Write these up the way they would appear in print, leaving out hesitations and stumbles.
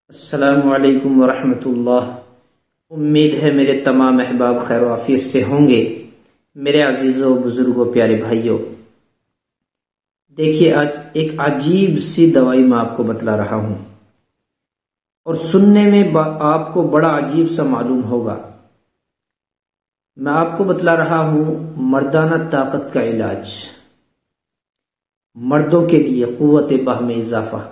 السلام علیکم ورحمۃ اللہ۔ امید ہے میرے تمام احباب خیر و عافیت سے ہوں گے۔ میرے عزیزوں، بزرگوں، پیارے بھائیوں، دیکھیے آج ایک عجیب سی دوائی میں آپ کو بتلا رہا ہوں اور سننے میں آپ کو بڑا عجیب سا معلوم ہوگا۔ میں آپ کو بتلا رہا ہوں مردانہ طاقت کا علاج، مردوں کے لیے قوت باہ میں اضافہ۔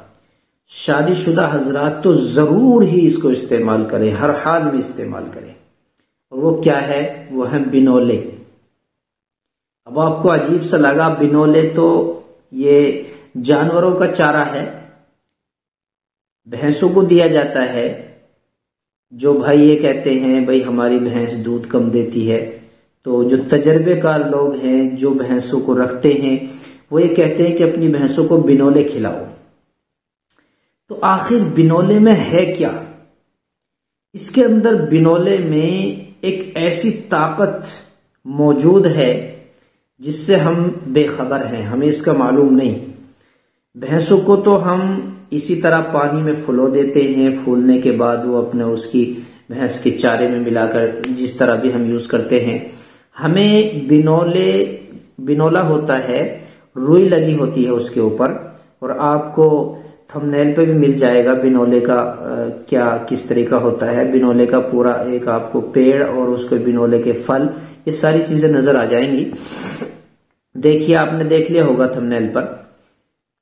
شادی شدہ حضرات تو ضرور ہی اس کو استعمال کریں، ہر حال میں استعمال کریں۔ اور وہ کیا ہے؟ وہ ہے بنولے۔ اب آپ کو عجیب سا لگا، بنولے تو یہ جانوروں کا چارہ ہے، بھینسوں کو دیا جاتا ہے۔ جو بھائی یہ کہتے ہیں بھائی ہماری بھینس دودھ کم دیتی ہے، تو جو تجربے کار لوگ ہیں جو بھینسوں کو رکھتے ہیں وہ یہ کہتے ہیں کہ اپنی بھینسوں کو بنولے کھلاؤ۔ تو آخر بنولے میں ہے کیا؟ اس کے اندر بنولے میں ایک ایسی طاقت موجود ہے جس سے ہم بے خبر ہیں، ہمیں اس کا معلوم نہیں۔ بھینسوں کو تو ہم اسی طرح پانی میں پھلو دیتے ہیں، پھولنے کے بعد وہ اپنے اس کی بھینس کے چارے میں ملا کر جس طرح بھی ہم یوز کرتے ہیں۔ ہمیں بنولا ہوتا ہے، روئی لگی ہوتی ہے اس کے اوپر، اور آپ کو تھمبنیل پہ بھی مل جائے گا بنولے کا کیا کس طریقہ ہوتا ہے۔ بنولے کا پورا ایک آپ کو پیڑ اور اس کے بنولے کے پھل، یہ ساری چیزیں نظر آ جائیں گی۔ دیکھیے آپ نے دیکھ لیا ہوگا تھمبنیل پر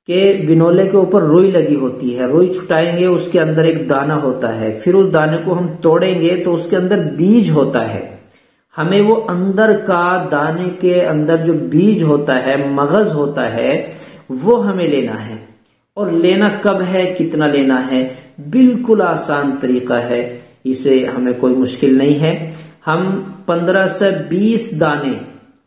کہ بنولے کے اوپر روئی لگی ہوتی ہے، روئی چھٹائیں گے اس کے اندر ایک دانہ ہوتا ہے، پھر اس دانے کو ہم توڑیں گے تو اس کے اندر بیج ہوتا ہے۔ ہمیں وہ اندر کا دانے کے اندر جو بیج ہوتا ہے، مغز ہوتا ہے، وہ ہمیں لینا ہے۔ اور لینا کب ہے، کتنا لینا ہے؟ بالکل آسان طریقہ ہے، اسے ہمیں کوئی مشکل نہیں ہے۔ ہم 15 سے 20 دانے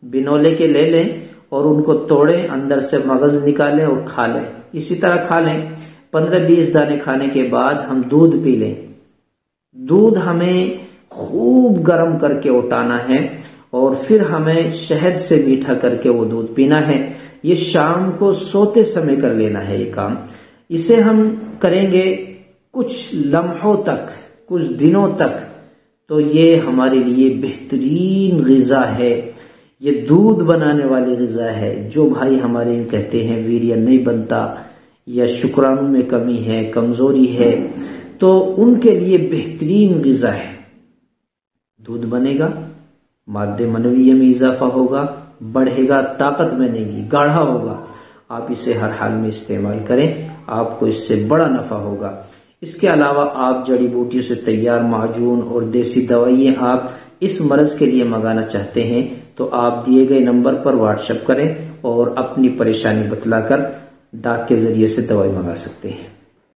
بنولے کے لے لیں اور ان کو توڑیں، اندر سے مغز نکالیں اور کھا لیں۔ اسی طرح کھا لیں۔ 15-20 دانے کھانے کے بعد ہم دودھ پی لیں۔ دودھ ہمیں خوب گرم کر کے اٹھانا ہے اور پھر ہمیں شہد سے میٹھا کر کے وہ دودھ پینا ہے۔ یہ شام کو سوتے سمے کر لینا ہے یہ کام۔ اسے ہم کریں گے کچھ لمحوں تک، کچھ دنوں تک، تو یہ ہمارے لیے بہترین غذا ہے، یہ دودھ بنانے والی غذا ہے۔ جو بھائی ہمارے کہتے ہیں ویریہ نہیں بنتا یا شکرانوں میں کمی ہے، کمزوری ہے، تو ان کے لیے بہترین غذا ہے۔ دودھ بنے گا، مادے منویہ میں اضافہ ہوگا، بڑھے گا، طاقت بنے گی، گاڑھا ہوگا۔ آپ اسے ہر حال میں استعمال کریں، آپ کو اس سے بڑا نفع ہوگا۔ اس کے علاوہ آپ جڑی بوٹیوں سے تیار معجون اور دیسی دوائیں آپ اس مرض کے لیے منگانا چاہتے ہیں تو آپ دیے گئے نمبر پر واٹس ایپ کریں اور اپنی پریشانی بتلا کر ڈاک کے ذریعے سے دوائی منگا سکتے ہیں۔